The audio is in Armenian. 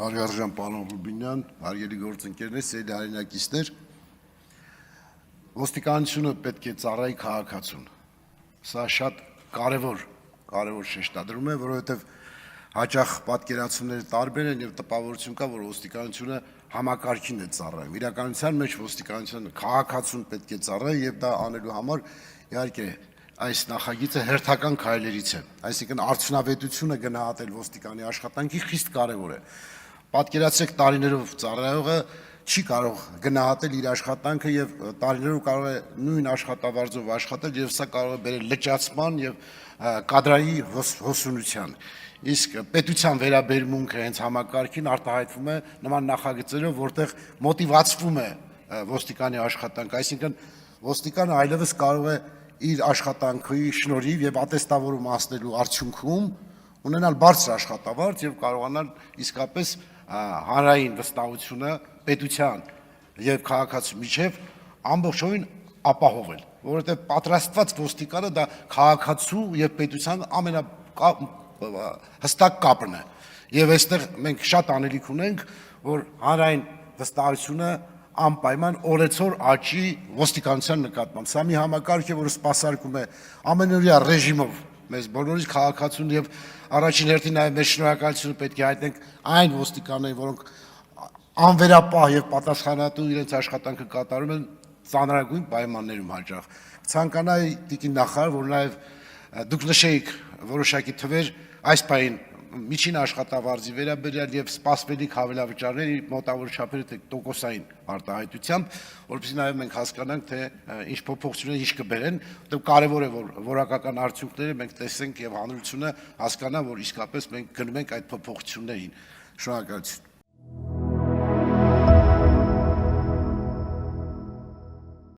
Հարգարժան պարոն Ռուբինյան, հարգելի գործընկերներ, սիրելի հայրենակիցներ, ոստիկանությունը պետք է ծառայի քաղաքացուն։ Սա շատ կարևոր շեշտադրում է, որովհետև հաճախ պատկերացումները տարբեր են եւ տպավորություն կա, որ ոստիկանությունը համակարգին է ծառայում։ Իրականության մեջ ոստիկանությունը քաղաքացուն պետք է ծառայի եւ դա անելու համար իհարկե այս նախագիծը հերթական քայլերից է, այսինքն արդյունավետությունը գնահատել ոստիկանի աշխատանքի խիստ կարևոր է։ Պատկերացրեք տարիներով ծառայողը չի կարող գնահատել իր աշխատանքը եւ տարիներով կարող է նույն աշխատավարձով աշխատել եւ սա կարող է բերել լճացման եւ կադրային հոսունության։ Իսկ պետության վերաբերմունքը հենց համակարգին արտահայտվում է նման նախագծերով, որտեղ մոտիվացվում է ոստիկանի աշխատանքը, այսինքն ոստիկանը այլևս կարող է իր աշխատանքի շնորհիվ եւ ատեստավորում անցնելու արդյունքում ունենալ բարձր աշխատավարձ եւ կարողանալ իսկապես հանրային վստահությունը պետության եւ քաղաքացու միջև ամբողջովին ապահովել, որովհետեւ պատրաստված ոստիկանը դա քաղաքացու եւ պետության հստակ կապն է եւ այստեղ մենք շատ անելիք ունենք, որ հանրային վստահությունը անպայման օրեցօր աճի ոստիկանության նկատմամբ։ Սա մի համակարգ է, որը սպասարկում է ամենօրյա ռեժիմով մեզ բոլորիս քաղաքացուն եւ առաջին հերթին նաեւ մեր շնորհակալությունը պետք է հայտնենք այն ոստիկաններին, որոնք անվերապահ եւ պատասխանատու իրենց աշխատանքը կատարում են ծանրագույն պայմաններում հաճախ։ Ցանկանայի տիկին նախարար, որ նաեւ դուք նշեիք որոշակի թվեր այս պահին միջին աշխատավարձի վերաբերյալ եւ սպասվելիք հավելավճարների մոտավոր չափերը թե տոկոսային արտահայտությամբ, որովհետեւ նաեւ մենք հասկանանք, թե ինչ փոփոխություններ ինչ կբերեն, որտեղ կարեւոր է որ որակական արդյունքները մենք տեսենք եւ հանրությունը հասկանա, որ իսկապես մենք գնում ենք այդ փոփոխություններին։ Շնորհակալություն։